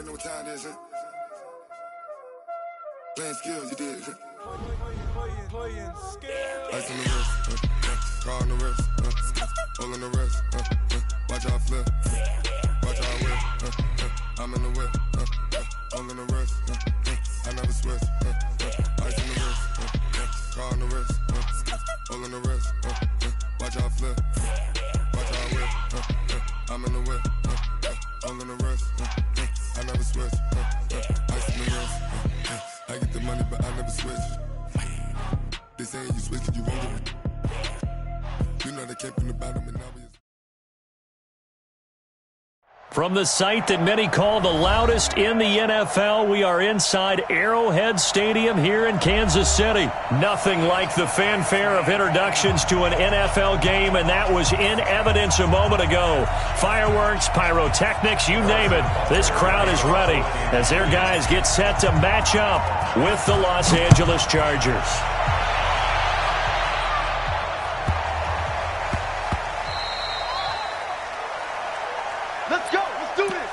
already know what time it is, huh? Playing skills, you did. Playing skills. Ice on the wrist, car on the wrist, all on the wrist, watch how I flip, watch how I whip, I'm in the whip, all on the wrist, I never switch, ice on the wrist, car on the wrist, all on the wrist, watch how I flip, watch how I whip, I'm in the whip, all on the wrist, I never switch, ice on the wrist, I get the money but I never switch. They saying you switch and you won't get it. You know they came from the bottom and now we... From the site that many call the loudest in the NFL, we are inside Arrowhead Stadium here in Kansas City. Nothing like the fanfare of introductions to an NFL game, and that was in evidence a moment ago. Fireworks, pyrotechnics, you name it. This crowd is ready as their guys get set to match up with the Los Angeles Chargers. Let's go. Let's do this.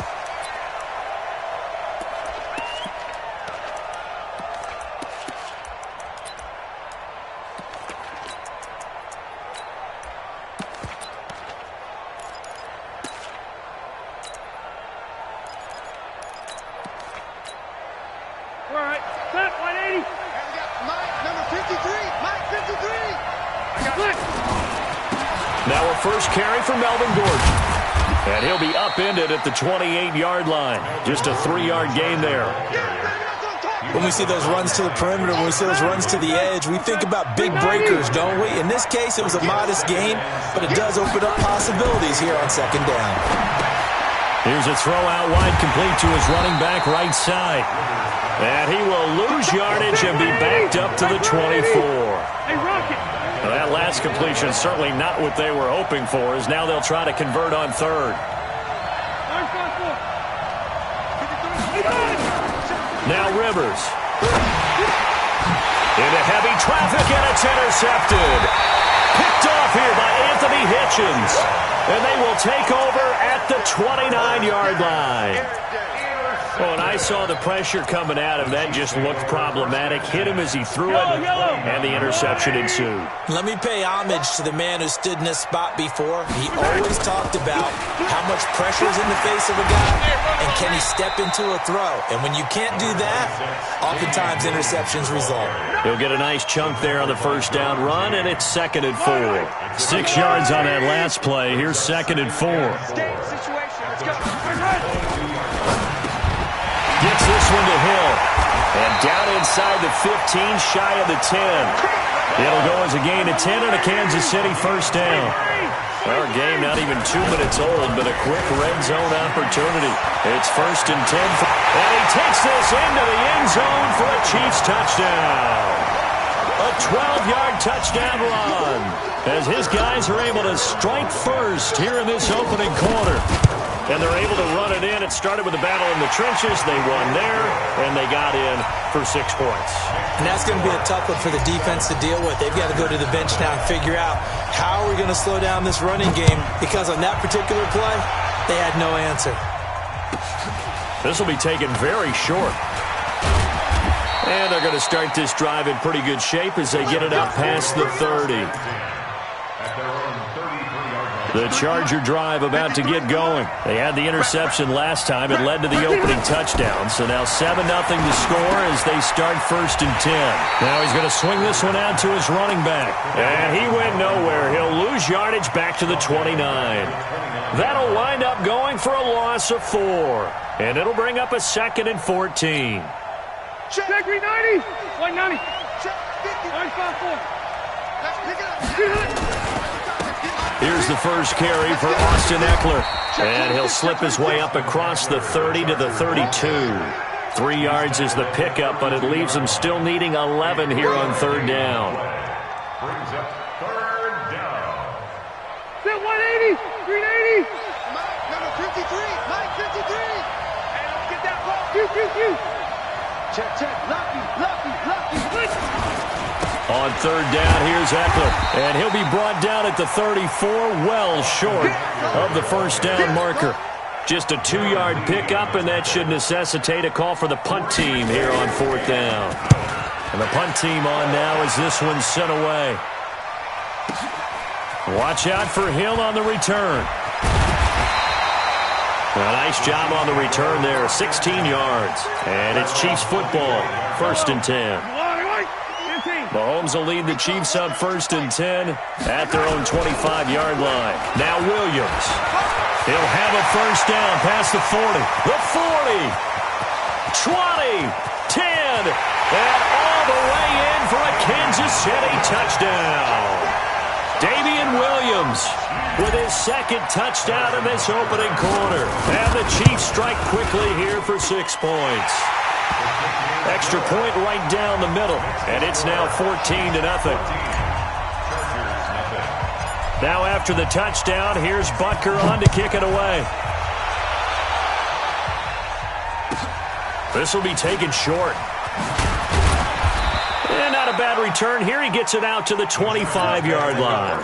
All right. Set 180. And we got Mike, number 53. Mike, 53. I got it. Now a first carry for Melvin Gordon. And he'll be upended at the 28-yard line. Just a 3-yard gain there. When we see those runs to the perimeter, when we see those runs to the edge, we think about big breakers, don't we? In this case, it was a modest gain, but it does open up possibilities here on second down. Here's a throw out wide, complete to his running back right side. And he will lose yardage and be backed up to the 24. Well, that last completion certainly not what they were hoping for, as now they'll try to convert on third. Now Rivers. Into heavy traffic, and it's intercepted. Picked off here by Anthony Hitchens. And they will take over at the 29-yard line. Well, and I saw the pressure coming at him. That just looked problematic. Hit him as he threw it, and the interception ensued. Let me pay homage to the man who stood in this spot before. He always talked about how much pressure is in the face of a guy, and can he step into a throw. And when you can't do that, oftentimes interceptions result. He'll get a nice chunk there on the first down run, and it's 2nd and 4. 6 yards on that last play. Here's 2nd and 4. Gets this one to Hill. And down inside the 15, shy of the 10. It'll go as a gain of 10 and a Kansas City first down. Our game not even 2 minutes old, but a quick red zone opportunity. It's 1st and 10. And he takes this into the end zone for a Chiefs touchdown. A 12-yard touchdown run as his guys are able to strike first here in this opening quarter. And they're able to run it in. It started with a battle in the trenches. They won there, and they got in for 6 points. And that's going to be a tough one for the defense to deal with. They've got to go to the bench now and figure out how are we going to slow down this running game, because on that particular play, they had no answer. This will be taken very short. And they're going to start this drive in pretty good shape as they get it up past the 30. The Charger drive about to get going. They had the interception last time. It led to the opening touchdown. So now 7-0 to score as they start 1st and 10. Now he's going to swing this one out to his running back. And he went nowhere. He'll lose yardage back to the 29. That'll wind up going for a loss of 4. And it'll bring up a 2nd and 14. Check 390. 190. Check 50. 954. Let's pick it up. Here's the first carry for Austin Eckler. And he'll slip his way up across the 30 to the 32. 3 yards is the pickup, but it leaves him still needing 11 here on 3rd down. Brings up 3rd down. Set 180. 380. Mike, number 53. Mike, 53. Hey, let's get that ball. Q. Check. Lucky. On 3rd down, here's Eckler. And he'll be brought down at the 34, well short of the first down marker. Just a 2-yard pickup, and that should necessitate a call for the punt team here on 4th down. And the punt team on now as this one's sent away. Watch out for Hill on the return. A nice job on the return there, 16 yards. And it's Chiefs football, 1st and 10. Mahomes will lead the Chiefs up 1st and 10 at their own 25-yard line. Now Williams. He'll have a 1st down past the 40, the 40, 20, 10, and all the way in for a Kansas City touchdown. Damian Williams with his 2nd touchdown in this opening quarter. And the Chiefs strike quickly here for 6 points. Extra point right down the middle, and it's now 14-0. Now after the touchdown, here's Butker on to kick it away. This will be taken short. And not a bad return here. He gets it out to the 25-yard line.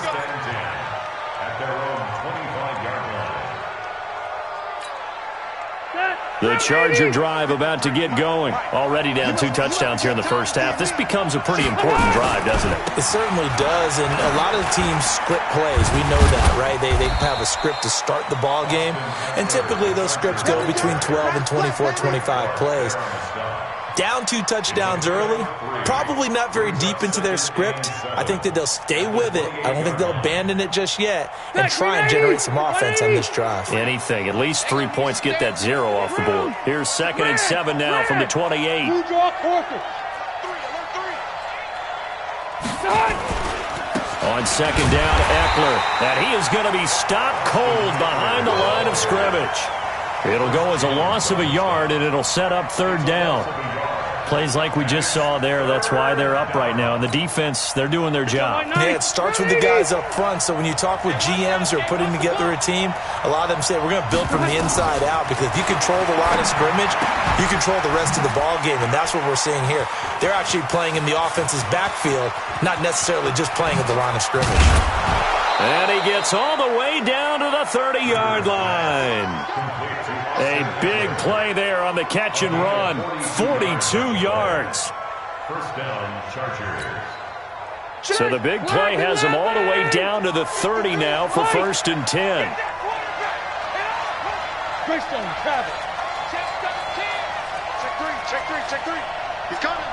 The Charger drive about to get going. Already down 2 touchdowns here in the first half. This becomes a pretty important drive, doesn't it? It certainly does, and a lot of teams script plays. We know that, right? They have a script to start the ball game, and typically those scripts go between 12 and 24, 25 plays. Down 2 touchdowns early, probably not very deep into their script. I think that they'll stay with it. I don't think they'll abandon it just yet and try and generate some offense on this drive. Anything. At least 3 points, get that 0 off the board. Here's 2nd and 7 now from the 28. On 2nd down, Eckler. And he is going to be stopped cold behind the line of scrimmage. It'll go as a loss of a yard, and it'll set up 3rd down. Plays like we just saw there. That's why they're up right now. And the defense, they're doing their job. Yeah, it starts with the guys up front. So when you talk with GMs who are putting together a team, a lot of them say, we're going to build from the inside out, because if you control the line of scrimmage, you control the rest of the ball game. And that's what we're seeing here. They're actually playing in the offense's backfield, not necessarily just playing at the line of scrimmage. And he gets all the way down to the 30-yard line. A big play there on the catch and run. 42 yards. 1st down, Chargers. So the big play has him all the way down to the 30 now for 1st and 10. Check 3. He's coming.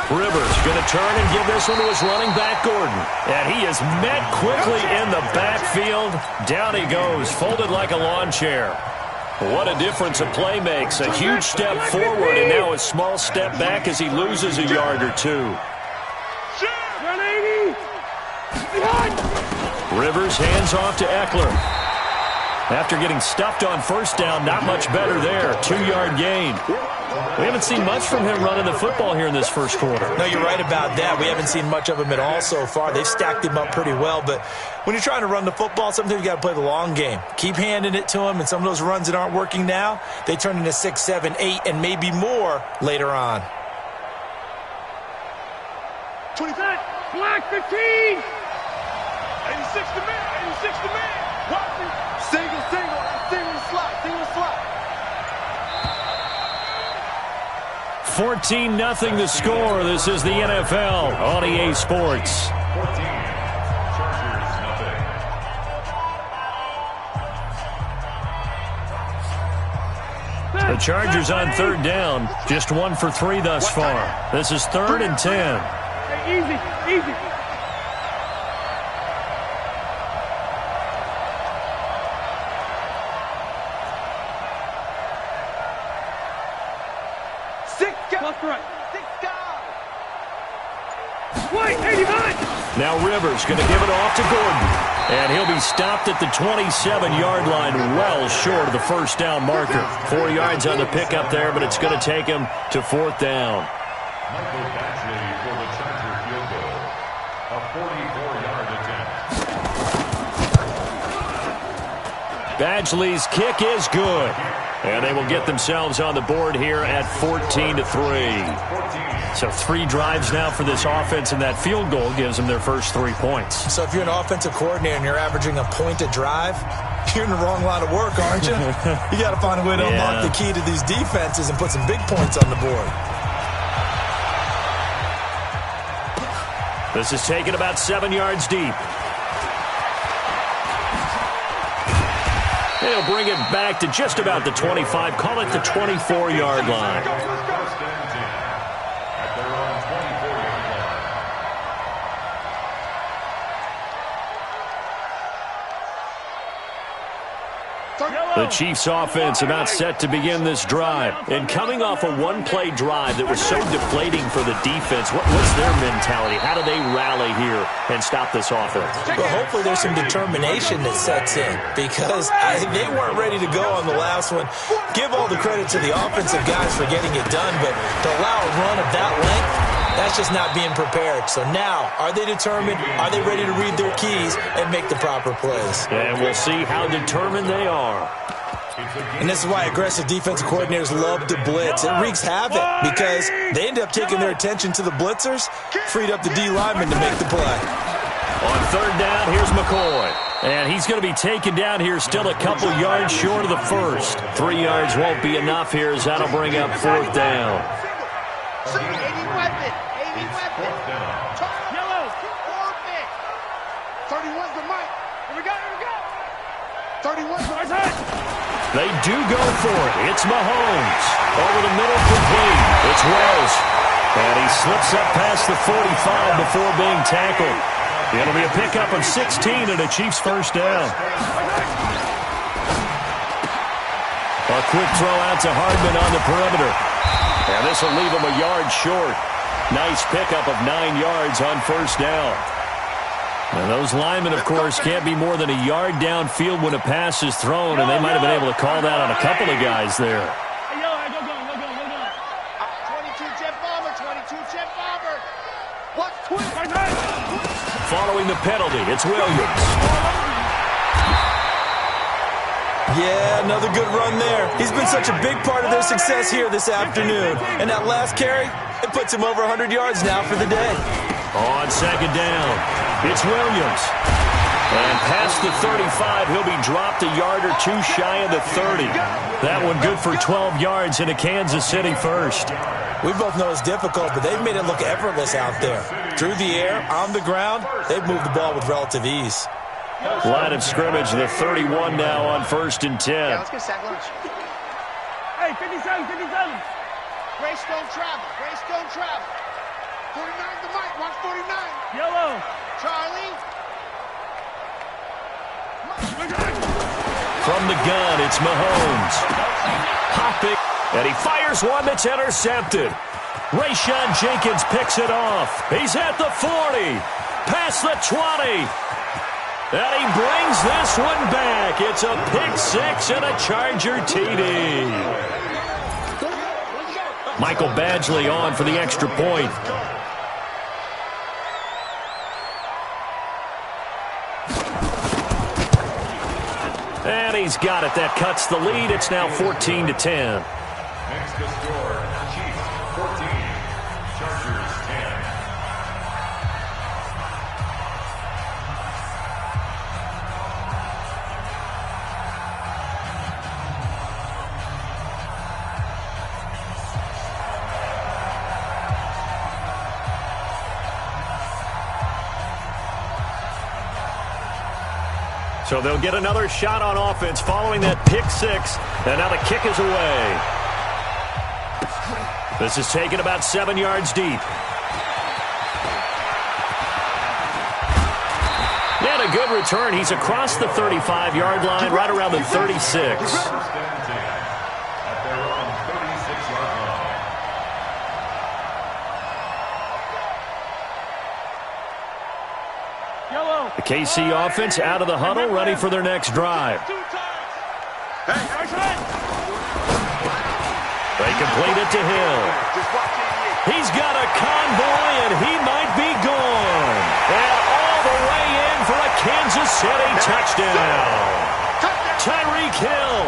Rivers going to turn and give this one to his running back, Gordon. And he is met quickly in the backfield. Down he goes, folded like a lawn chair. What a difference a play makes. A huge step forward and now a small step back as he loses a yard or 2. Rivers hands off to Eckler. After getting stuffed on 1st down, not much better there. 2-yard gain. We haven't seen much from him running the football here in this first quarter. No, you're right about that. We haven't seen much of him at all so far. They've stacked him up pretty well, but when you're trying to run the football, sometimes you got to play the long game. Keep handing it to him, and some of those runs that aren't working now, they turn into 6, 7, 8, and maybe more later on. 20, black 15. 86 to man, 86 to man. Single slot. 14-0 the score. This is the NFL on EA Sports. 14, Chargers, nothing. The Chargers on 3rd down. Just 1 for 3 thus far. This is 3rd and 10. Hey, easy. Now Rivers going to give it off to Gordon. And he'll be stopped at the 27-yard line, well short of the 1st down marker. 4 yards on the pickup there, but it's going to take him to 4th down. Michael Badgley for the Charger field goal. A 44-yard attempt. Badgley's kick is good. And they will get themselves on the board here at 14-3. So 3 drives now for this offense, and that field goal gives them their first 3 points. So if you're an offensive coordinator and you're averaging a point a drive, You're in the wrong line of work, aren't you? You got to find a way to unlock the key to these defenses and put some big points on the board. This is taken about 7 yards deep. They'll bring it back to just about the 25. Call it the 24-yard line. The Chiefs offense about set to begin this drive. And coming off a one-play drive that was so deflating for the defense, what's their mentality? How do they rally here and stop this offense? Well, hopefully there's some determination that sets in because they weren't ready to go on the last one. Give all the credit to the offensive guys for getting it done, but to allow a run of that length, that's just not being prepared. So now, are they determined? Are they ready to read their keys and make the proper plays? And we'll see how determined they are. And this is why aggressive defensive coordinators love to blitz. It wreaks havoc because they end up taking their attention to the blitzers, freed up the D lineman to make the play. On third down, here's McCoy. And he's going to be taken down here still a couple yards short of the first. 3 yards won't be enough here as that'll bring up fourth down. 80 weapon. 80 weapon. Yellow. Orbit. 31's the mic. Here we go. 31's the mic. They do go for it. It's Mahomes. Over the middle, complete. It's Wells. And he slips up past the 45 before being tackled. It'll be a pickup of 16 and a Chiefs first down. A quick throw out to Hardman on the perimeter. And this will leave him a yard short. Nice pickup of 9 yards on first down. And those linemen, of course, can't be more than a yard downfield when a pass is thrown, and they might have been able to call that on a couple of guys there. 22 jet bomber, 22 jet bomber. What's twin? Following the penalty, it's Williams. Yeah, another good run there. He's been such a big part of their success here this afternoon. And that last carry, it puts him over 100 yards now for the day. On second down, it's Williams. And past the 35, he'll be dropped a yard or two shy of the 30. That one good for 12 yards in a Kansas City first. We both know it's difficult, but they've made it look effortless out there. Through the air, on the ground, they've moved the ball with relative ease. Line of scrimmage, the 31 now on first and 10. Yeah, let's get sack lunch. Hey, 57. Greystone travel. 49 the mic. Watch 49. Yellow. Charlie. From the gun, it's Mahomes. Hopping, and he fires one that's intercepted. Rayshon Jenkins picks it off. He's at the 40, past the 20. And he brings this one back. It's a pick six and a Charger TD. Michael Badgley on for the extra point. And he's got it. That cuts the lead. It's now 14-10. Next to score, Chiefs 14, Chargers 10. So they'll get another shot on offense following that pick six. And now the kick is away. This is taken about 7 yards deep. And a good return. He's across the 35-yard line, right around the 36. The KC offense out of the huddle, ready for their next drive. They complete it to Hill. He's got a convoy, and he might be gone. And all the way in for a Kansas City touchdown. Tyreek Hill,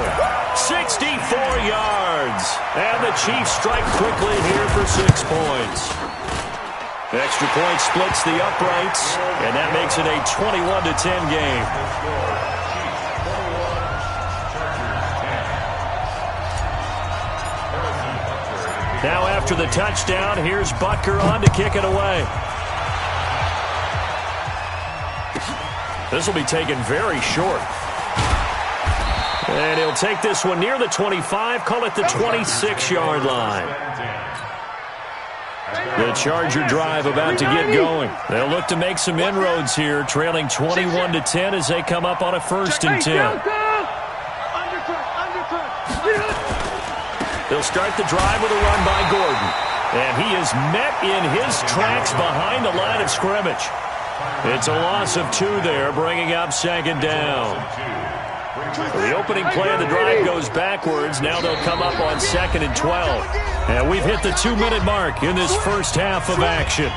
64 yards. And the Chiefs strike quickly here for 6 points. Extra point splits the uprights, and that makes it a 21-10 game. Now after the touchdown, here's Butker on to kick it away. This will be taken very short. And he'll take this one near the 25, call it the 26-yard line. The Charger drive about to get going. They'll look to make some inroads here, trailing 21-10 as they come up on a 1st and 10. They'll start the drive with a run by Gordon. And he is met in his tracks behind the line of scrimmage. It's a loss of 2 there, bringing up 2nd down. The opening play of the drive goes backwards. Now they'll come up on 2nd and 12. And we've hit the 2-minute mark in this first half of action.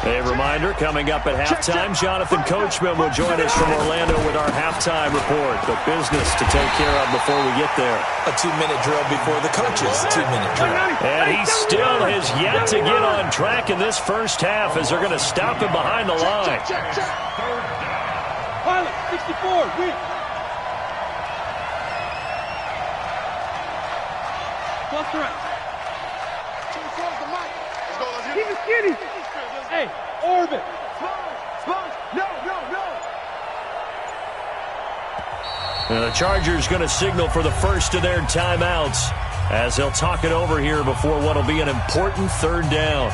A reminder, coming up at halftime, Jonathan Coachman will join us from Orlando with our halftime report. The business to take care of before we get there. A 2-minute drill before the coaches' 2-minute drill. And he still has yet to get on track in this first half as they're going to stop him behind the line. Pilot, 64, win. Plus threat. Keep it skinny. Hey, orbit. Sponge. No. And the Chargers going to signal for the first of their timeouts as they'll talk it over here before what will be an important 3rd down.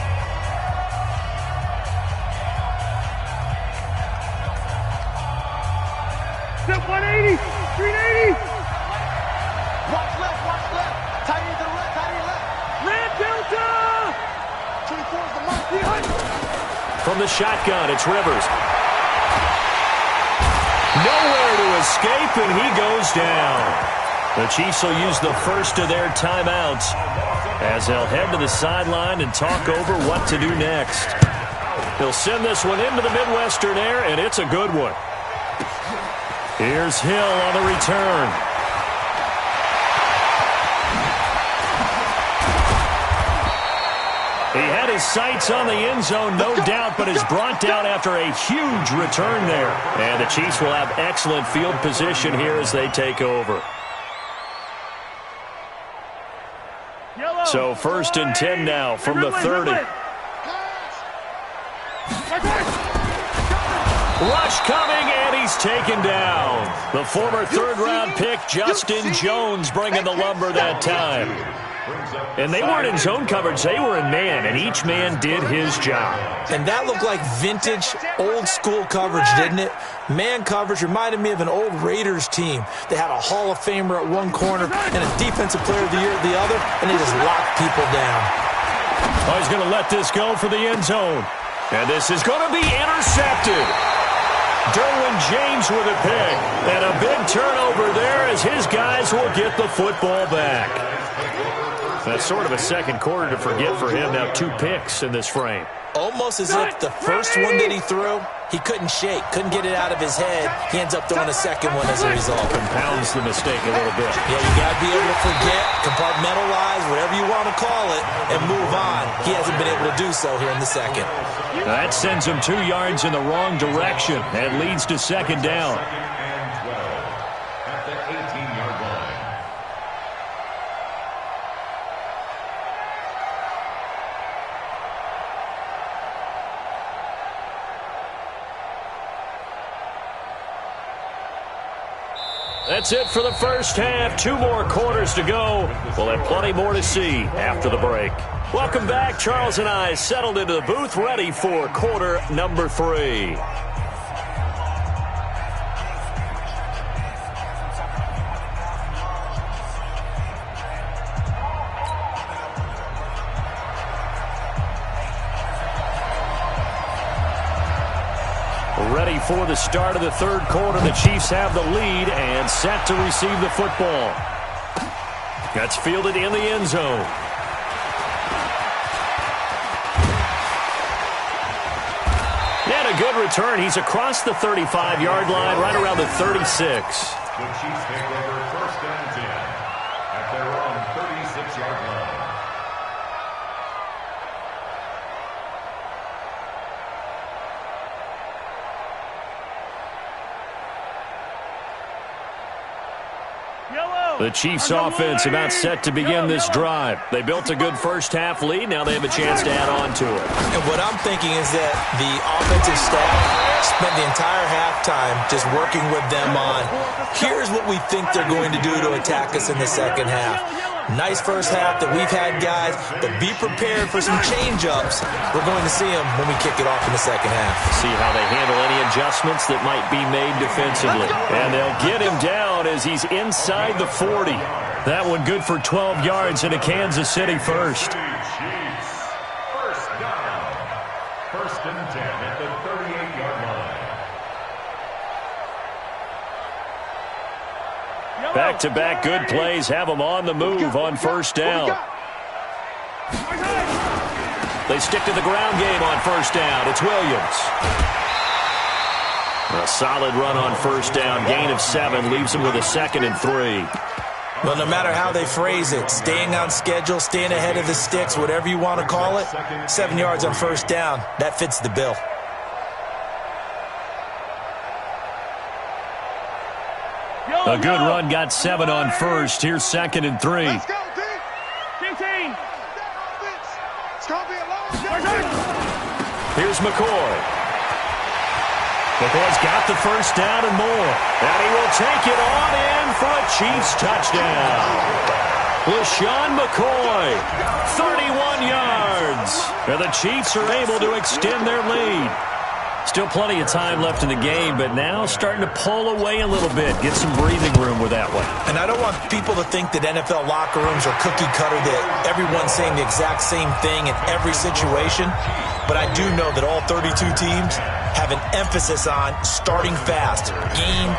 Step 180, 380. Watch left. Tight end to the left, Red Delta. 24 is the mark. From the shotgun, it's Rivers. Nowhere to escape, and he goes down. The Chiefs will use the first of their timeouts as they'll head to the sideline and talk over what to do next. He'll send this one into the Midwestern air, and it's a good one. Here's Hill on the return. He had his sights on the end zone, no doubt, but is brought down after a huge return there. And the Chiefs will have excellent field position here as they take over. So 1st and 10 now from the 30. Rush coming, and he's taken down. The former 3rd-round pick, Justin Jones, bringing the lumber that time. And they weren't in zone coverage. They were in man, and each man did his job. And that looked like vintage, old-school coverage, didn't it? Man coverage reminded me of an old Raiders team. They had a Hall of Famer at one corner and a Defensive Player of the Year at the other, and they just locked people down. Oh, he's going to let this go for the end zone. And this is going to be intercepted. Derwin James with a pick. And a big turnover there as his guys will get the football back. That's sort of a second quarter to forget for him. Now 2 picks in this frame. Almost as if the first one that he threw, he couldn't shake, couldn't get it out of his head. He ends up throwing a second one as a result. Compounds the mistake a little bit. Yeah, you got to be able to forget, compartmentalize, whatever you want to call it, and move on. He hasn't been able to do so here in the second. That sends him 2 yards in the wrong direction and leads to 2nd down. At the 18-yard line. That's it for the first half. 2 more quarters to go. We'll have plenty more to see after the break. Welcome back. Charles and I settled into the booth, ready for quarter number 3. Ready for the start of the 3rd quarter. The Chiefs have the lead and set to receive the football. That's fielded in the end zone. And a good return. He's across the 35-yard line, right around the 36. The Chiefs take over 1st and 10 at their own 36-yard line. Yellow. The Chiefs offense about set to begin this drive. They built a good first-half lead. Now they have a chance to add on to it. And what I'm thinking is that the offensive staff spent the entire halftime just working with them on, here's what we think they're going to do to attack us in the second half. Nice first half that we've had, guys, but be prepared for some change-ups. We're going to see them when we kick it off in the second half. See how they handle any adjustments that might be made defensively. And they'll get him down as he's inside the 40. That one good for 12 yards into Kansas City first. First down. First and 10 at the 38-yard line. Back-to-back good plays have them on the move on first down. They stick to the ground game on first down. It's Williams. A solid run on first down. Gain of 7 leaves them with a 2nd and 3. Well, no matter how they phrase it, staying on schedule, staying ahead of the sticks, whatever you want to call it, 7 yards on first down, that fits the bill. A good run got 7 on first. Here's 2nd and 3. Let's go, D. 15. Here's McCoy. McCoy's got the first down and more. And he will take it on in for a Chiefs touchdown. LaShawn McCoy, 31 yards. And the Chiefs are able to extend their lead. Still plenty of time left in the game, but now starting to pull away a little bit. Get some breathing room with that one. And I don't want people to think that NFL locker rooms are cookie cutter, that everyone's saying the exact same thing in every situation. But I do know that all 32 teams have an emphasis on starting fast. Game,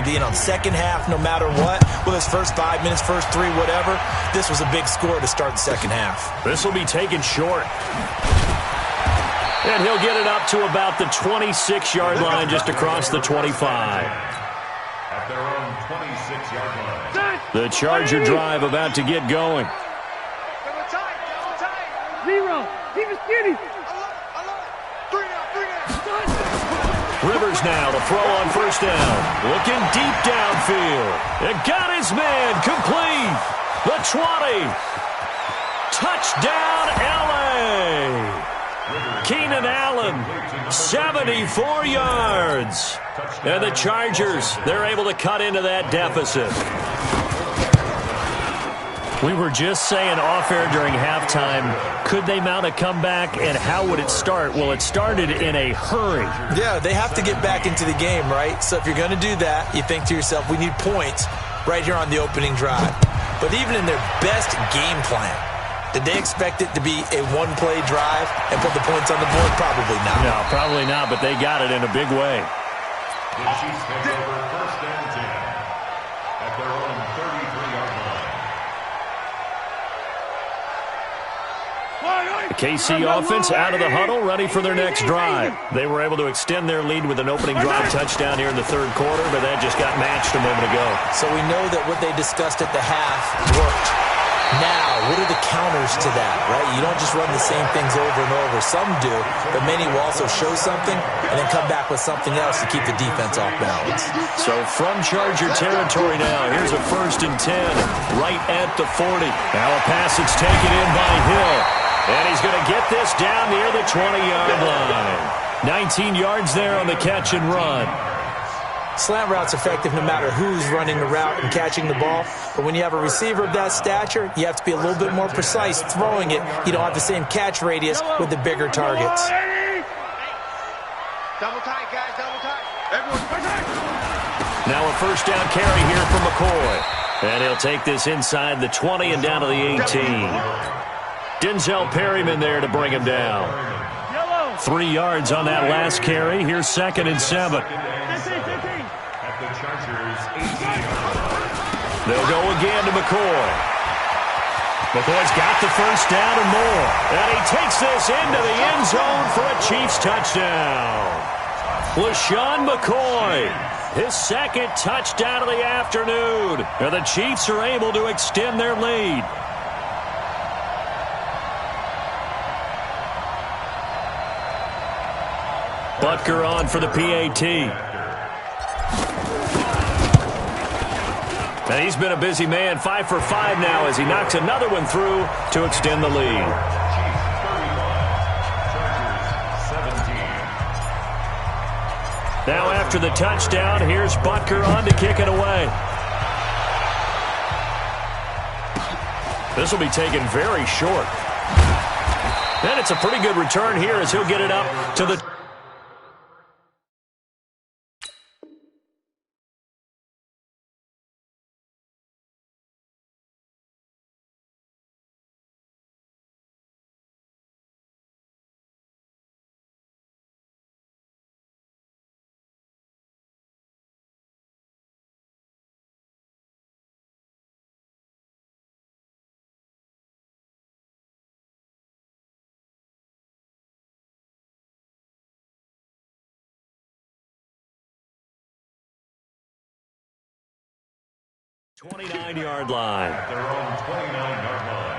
being on second half no matter what. Whether it's first 5 minutes, first 3, whatever. This was a big score to start the second half. This will be taken short. And he'll get it up to about the 26-yard line, just across the 25. At their own 26-yard line. The Charger drive about to get going. Zero. Keep it skinny. Rivers now to throw on first down. Looking deep downfield. It got his man complete. The 20. Touchdown, L.A. Keenan Allen, 74 yards. And the Chargers, they're able to cut into that deficit. We were just saying off-air during halftime, could they mount a comeback, and how would it start? Well, it started in a hurry. Yeah, they have to get back into the game, right? So if you're going to do that, you think to yourself, we need points right here on the opening drive. But even in their best game plan, did they expect it to be a one-play drive and put the points on the board? Probably not. No, probably not, but they got it in a big way. The Chiefs take over first and 10 at their own 33-yard line. The KC offense out of the huddle, ready for their next drive. They were able to extend their lead with an opening drive touchdown here in the third quarter, but that just got matched a moment ago. So we know that what they discussed at the half worked. Now, what are the counters to that, right? You don't just run the same things over and over. Some do, but many will also show something and then come back with something else to keep the defense off balance. So from Charger territory now, here's a 1st and 10 right at the 40. Now a pass that's taken in by Hill. And he's going to get this down near the 20-yard line. 19 yards there on the catch and run. Slant route's effective no matter who's running the route and catching the ball. But when you have a receiver of that stature, you have to be a little bit more precise throwing it. You don't have the same catch radius with the bigger targets. Double tight, guys, double tight. Everyone, now a first down carry here from McCoy. And he'll take this inside the 20 and down to the 18. Denzel Perryman there to bring him down. 3 yards on that last carry. Here's 2nd and 7. They'll go again to McCoy. McCoy's got the first down and more. And he takes this into the end zone for a Chiefs touchdown. LaShawn McCoy, his 2nd touchdown of the afternoon. And the Chiefs are able to extend their lead. Butker on for the PAT. And he's been a busy man, 5 for 5 now as he knocks another one through to extend the lead. Now after the touchdown, here's Butker on to kick it away. This will be taken very short. Then it's a pretty good return here as he'll get it up to the... .29-yard line. At their own 29-yard line.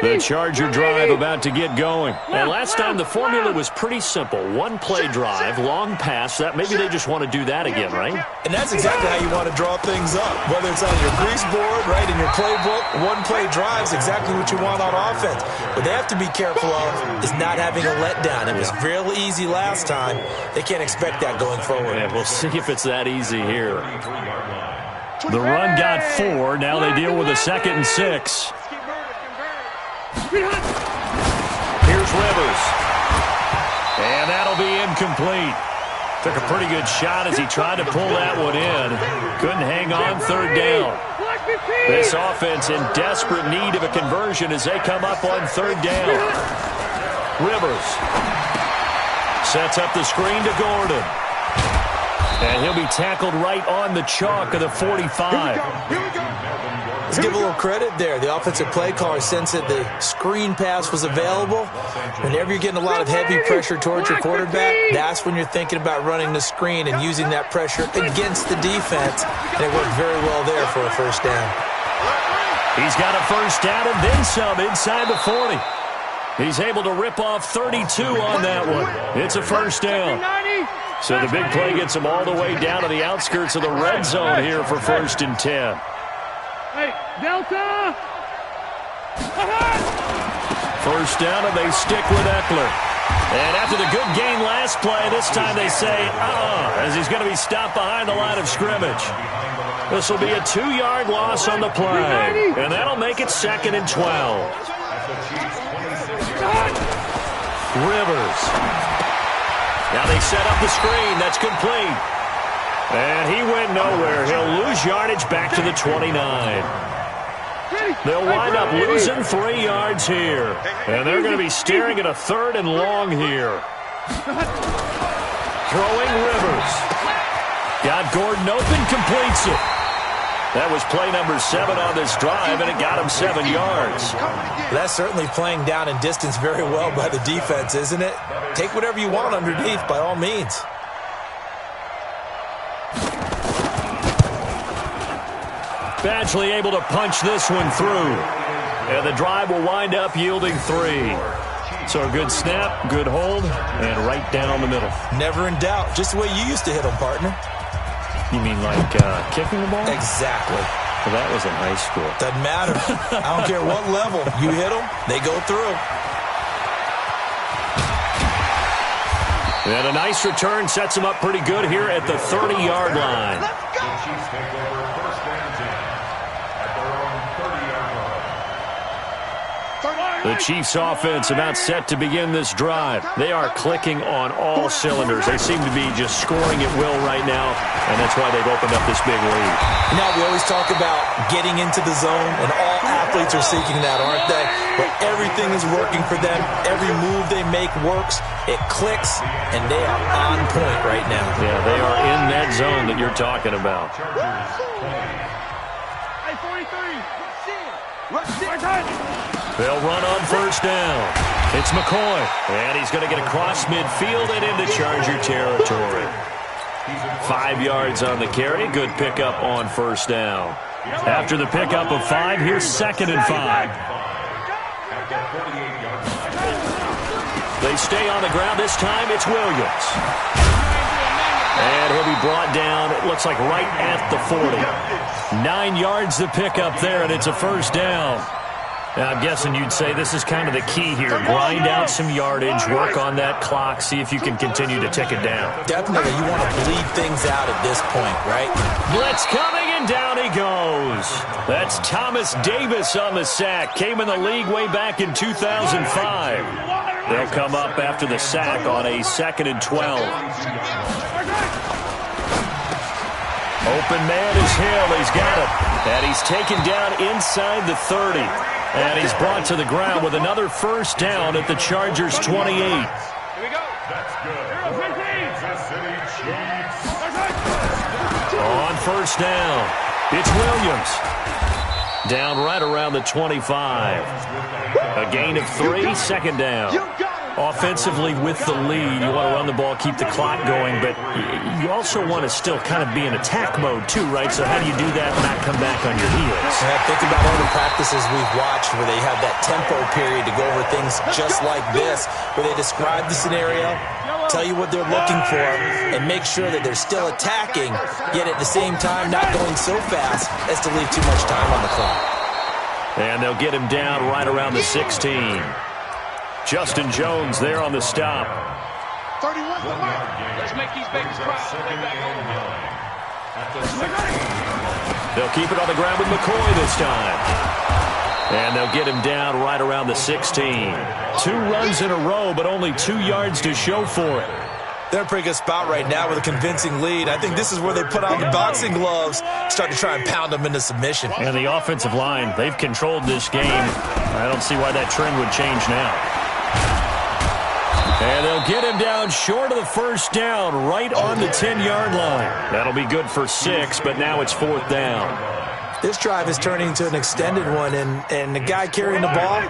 The Charger drive about to get going. And last time the formula was pretty simple. One play drive, long pass. That maybe they just want to do that again, right? And that's exactly how you want to draw things up. Whether it's on your grease board, right, in your playbook, one play drive is exactly what you want on offense. What they have to be careful of is not having a letdown. It was real easy last time. They can't expect that going forward. Yeah, we'll see if it's that easy here. The run got 4. Now they deal with a 2nd and 6. Here's Rivers. And that'll be incomplete. Took a pretty good shot as he tried to pull that one in. Couldn't hang on 3rd down. This offense in desperate need of a conversion as they come up on 3rd down. Rivers sets up the screen to Gordon. And he'll be tackled right on the chalk of the 45. Let's give a little credit there. The offensive play caller sensed that the screen pass was available. Whenever you're getting a lot of heavy pressure towards your quarterback, that's when you're thinking about running the screen and using that pressure against the defense. And it worked very well there for a 1st down. He's got a 1st down and then some inside the 40. He's able to rip off 32 on that one. It's a 1st down. So the big play gets him all the way down to the outskirts of the red zone here for 1st and 10. Hey, Delta! 1st down, and they stick with Eckler. And after the good gain last play, this time they say, as he's going to be stopped behind the line of scrimmage. This will be a 2-yard loss on the play, and that'll make it 2nd and 12. Rivers. Now they set up the screen. That's complete. And he went nowhere. He'll lose yardage back to the 29. They'll wind up losing 3 yards here. And they're going to be staring at a 3rd and long here. Throwing Rivers. Got Gordon open, completes it. That was play number 7 on this drive, and it got him 7 yards. That's certainly playing down in distance very well by the defense, isn't it? Take whatever you want underneath, by all means. Badgley able to punch this one through. And the drive will wind up yielding 3. So a good snap, good hold, and right down the middle. Never in doubt. Just the way you used to hit them, partner. You mean like kicking the ball? Exactly. Well, that was in high school. Doesn't matter. I don't care what level. You hit them, they go through. And a nice return sets him up pretty good here at the 30-yard line. The Chiefs take over 1st and 10 at their own 30-yard line. The Chiefs offense about set to begin this drive. They are clicking on all cylinders. They seem to be just scoring at will right now, and that's why they've opened up this big lead. Now, we always talk about getting into the zone, and all athletes are seeking that, aren't they? But everything is working for them. Every move they make works. It clicks, and they are on point right now. Yeah, they are in that zone that you're talking about. Hey, 43. They'll run on 1st down. It's McCoy, and he's going to get across midfield and into Charger territory. 5 yards on the carry. Good pickup on 1st down. After the pickup of 5, here's 2nd and 5. They stay on the ground. This time it's Williams. And he'll be brought down, it looks like right at the 40. 9 yards to pick up there, and it's a first down. Now, I'm guessing you'd say this is kind of the key here. Grind out some yardage, work on that clock, see if you can continue to tick it down. Definitely, you want to bleed things out at this point, right? Blitz coming, and down he goes. That's Thomas Davis on the sack. Came in the league way back in 2005. They'll come up after the sack on a 2nd and 12. Open man is Hill. He's got it. And he's taken down inside the 30. And he's brought to the ground with another first down at the Chargers' 28. Here we go. That's good. Kansas City Chiefs. On first down, it's Williams. Down right around the 25. A gain of 3, 2nd down. Offensively with the lead, you want to run the ball, keep the clock going, but you also want to still kind of be in attack mode too, right? So how do you do that and not come back on your heels? Think about all the practices we've watched where they have that tempo period to go over things just like this, where they describe the scenario, tell you what they're looking for, and make sure that they're still attacking, yet at the same time not going so fast as to leave too much time on the clock. And they'll get him down right around the 16. Justin Jones there on the stop. 31. Let's make these babies cry. They'll keep it on the ground with McCoy this time. And they'll get him down right around the 16. 2 runs in a row, but only 2 yards to show for it. They're in a pretty good spot right now with a convincing lead. I think this is where they put on the boxing gloves, start to try and pound them into submission. And the offensive line, they've controlled this game. I don't see why that trend would change now. And they'll get him down short of the first down, right on the 10-yard line. That'll be good for 6, but now it's 4th down. This drive is turning into an extended one, and the guy carrying the ball,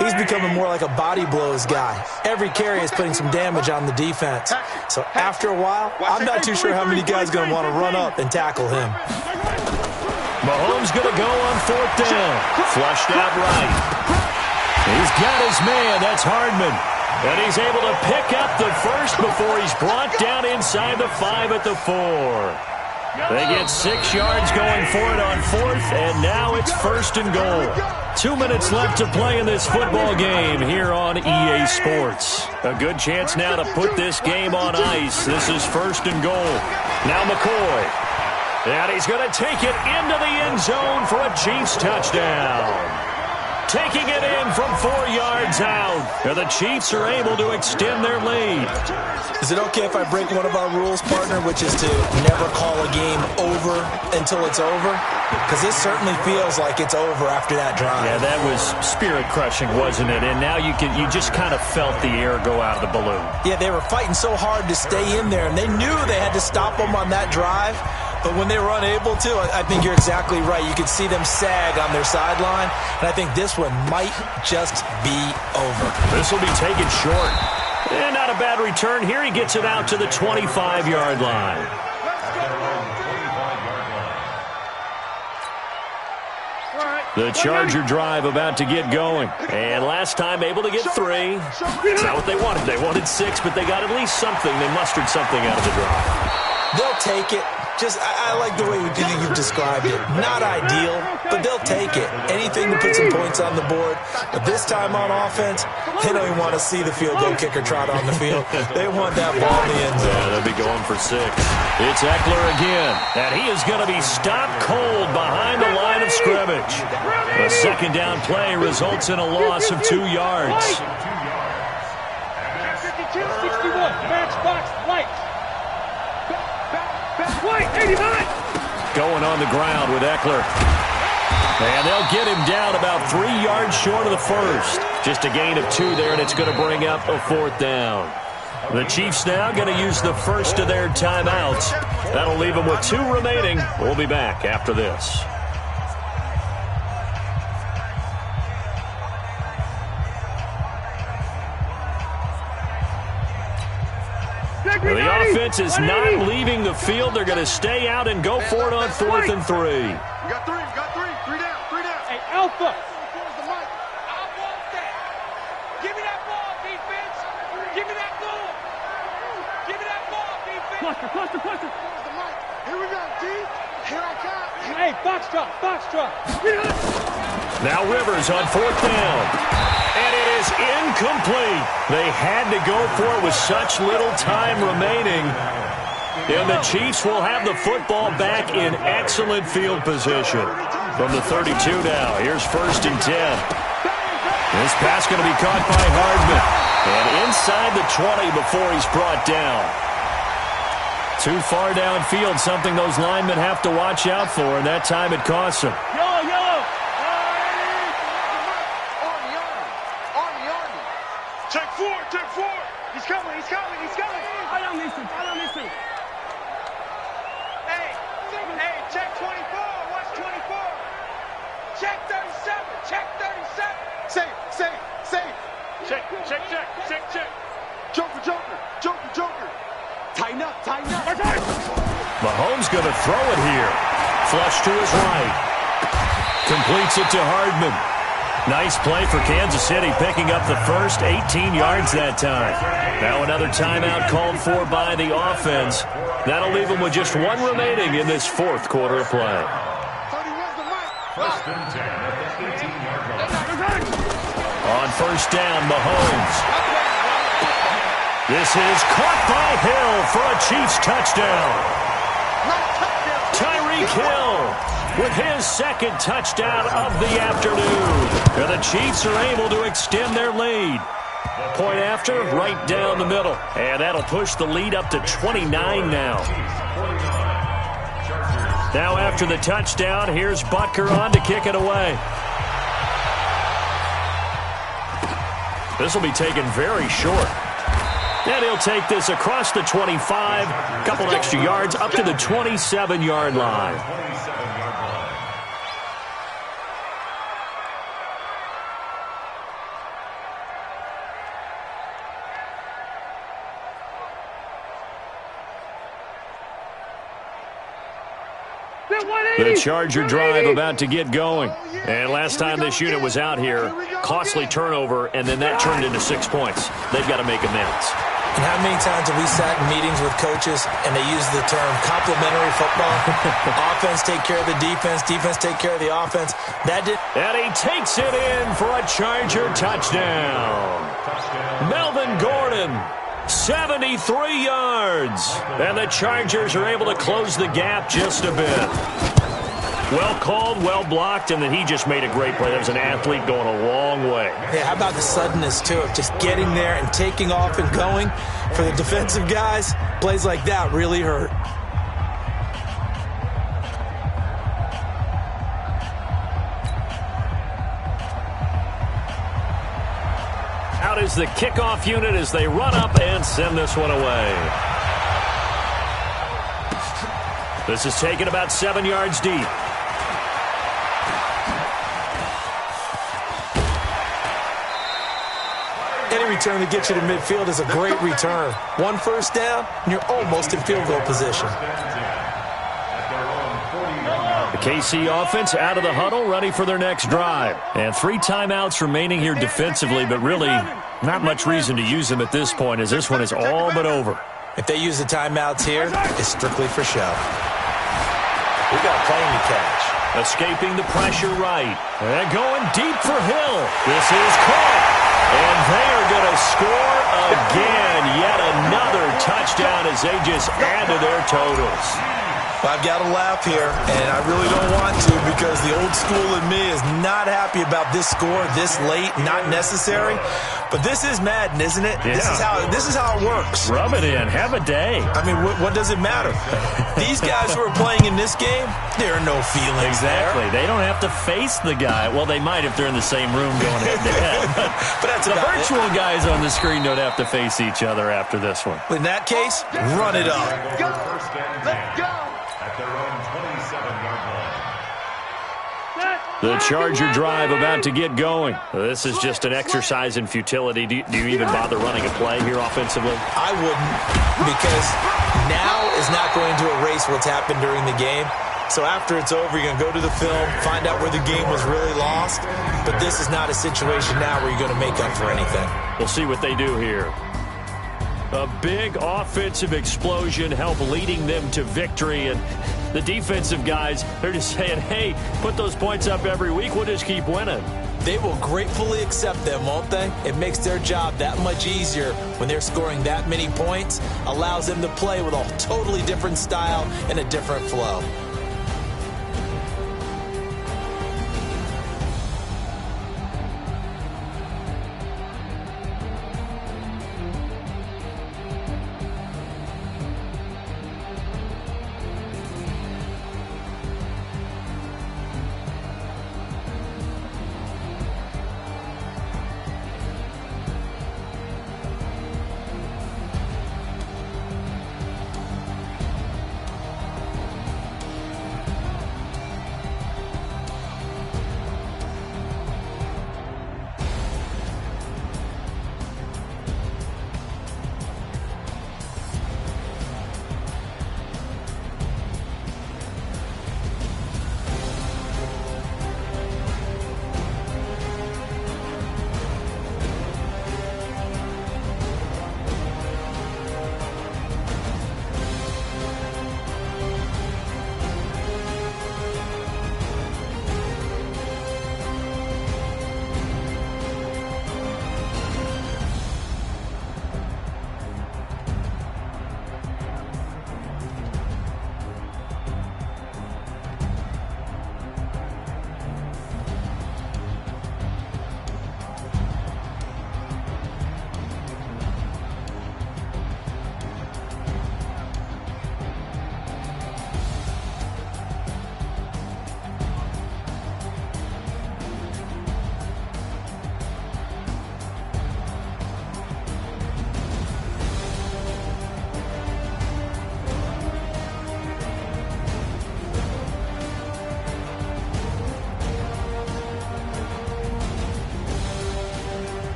he's becoming more like a body blows guy. Every carry is putting some damage on the defense. So after a while, I'm not too sure how many guys are going to want to run up and tackle him. Mahomes going to go on 4th down. Flushed out right. He's got his man. That's Hardman. And he's able to pick up the first before he's brought down inside the 5 at the 4. They get 6 yards going for it on 4th, and now it's 1st and goal. 2 minutes left to play in this football game here on EA Sports. A good chance now to put this game on ice. This is 1st and goal. Now McCoy. And he's going to take it into the end zone for a Chiefs touchdown. Taking it in from 4 yards out. And the Chiefs are able to extend their lead. Is it okay if I break one of our rules, partner, which is to never call a game over until it's over? Because this certainly feels like it's over after that drive. Yeah, that was spirit-crushing, wasn't it? And now you just kind of felt the air go out of the balloon. Yeah, they were fighting so hard to stay in there, and they knew they had to stop them on that drive. But when they were unable to, I think you're exactly right. You could see them sag on their sideline, and I think this one might just be over. This will be taken short. And not a bad return here. He gets it out to the 25-yard line. The Charger drive about to get going. And last time able to get 3. It's not what they wanted. They wanted 6, but they got at least something. They mustered something out of the drive. They'll take it. I like the way you've described it. Not ideal, but they'll take it. Anything to put some points on the board. But this time on offense, they don't even want to see the field goal kicker trot on the field. They want that ball in the end zone. Yeah, they'll be going for 6. It's Eckler again. And he is going to be stopped cold behind the line of scrimmage. A 2nd down play results in a loss of 2 yards. 52, 61, match box, light. White, 89. Going on the ground with Eckler. And they'll get him down about 3 yards short of the first. Just a gain of 2 there, and it's going to bring up a 4th down. The Chiefs now going to use the first of their timeouts. That'll leave them with 2 remaining. We'll be back after this. Take The offense is not leaving the field. They're going to stay out and go for it on 4th and 3. You got three. Three down. Hey, Alpha. Where's the mic? I want that. Give me that ball, defense. Give me that ball. Give me that ball, defense. Cluster. Where's the mic? Here we go, D. Here I come. Hey, box drop. Now Rivers on 4th down. And it is incomplete. They had to go for it with such little time remaining. And the Chiefs will have the football back in excellent field position. From the 32 now, here's 1st and 10. This pass going to be caught by Hardman. And inside the 20 before he's brought down. Too far downfield, something those linemen have to watch out for, and that time it costs them. Yellow. Army. Check four. He's coming. I don't need to. Hey, check 24. Watch 24. Check 37. Check 37. Safe. Check. Joker. Tighten up. Mahomes going to throw it here. Flush to his right. Completes it to Hardman. Nice play for Kansas City, picking up the first 18 yards that time. Now another timeout called for by the offense. That'll leave them with just one remaining in this 4th quarter of play. 31's the mic. 1st and 10 at the 18-yard line. On 1st down, Mahomes. This is caught by Hill for a Chiefs touchdown. Tyreek Hill with his 2nd touchdown of the afternoon. And the Chiefs are able to extend their lead. Point after, right down the middle. And that'll push the lead up to 29 now. Now after the touchdown, here's Butker on to kick it away. This will be taken very short. And he'll take this across the 25, couple extra yards up to the 27-yard line. The Charger drive about to get going. And last time this unit was out here, costly turnover, and then that turned into 6 points. They've got to make amends. And how many times have we sat in meetings with coaches and they use the term complementary football? Offense take care of the defense take care of the offense. And he takes it in for a Charger touchdown. Melvin Gordon, 73 yards. And the Chargers are able to close the gap just a bit. Well called, well blocked, and then he just made a great play. That was an athlete going a long way. Yeah, how about the suddenness to it? Just getting there and taking off and going. For the defensive guys, plays like that really hurt. Out is the kickoff unit as they run up and send this one away. This is taken about 7 yards deep. Any return to get you to midfield is a great return. 1 first down, and you're almost in field goal position. The KC offense out of the huddle, ready for their next drive. And 3 timeouts remaining here defensively, but really not much reason to use them at this point as this one is all but over. If they use the timeouts here, it's strictly for show. We got a plane to catch. Escaping the pressure right. And going deep for Hill. This is caught. And they are going to score again. Yet another touchdown as they just add to their totals. I've got to laugh here, and I really don't want to because the old school in me is not happy about this score this late, not necessary. But this is Madden, isn't it? Yeah. This is how it works. Rub it in. Have a day. I mean, what does it matter? These guys who are playing in this game, there are no feelings Exactly. there. They don't have to face the guy. Well, they might if they're in the same room going head-to-head. But that's the about virtual guys on the screen don't have to face each other after this one. In that case, run it up. Let's go. At their own 27-yard line. The Charger drive about to get going. This is just an exercise in futility. Do you even bother running a play here offensively? I wouldn't, because now is not going to erase what's happened during the game. So after it's over, you're going to go to the film, find out where the game was really lost. But this is not a situation now where you're going to make up for anything. We'll see what they do here. A big offensive explosion helped leading them to victory. And the defensive guys, they're just saying, hey, put those points up every week. We'll just keep winning. They will gratefully accept them, won't they? It makes their job that much easier when they're scoring that many points. Allows them to play with a totally different style and a different flow.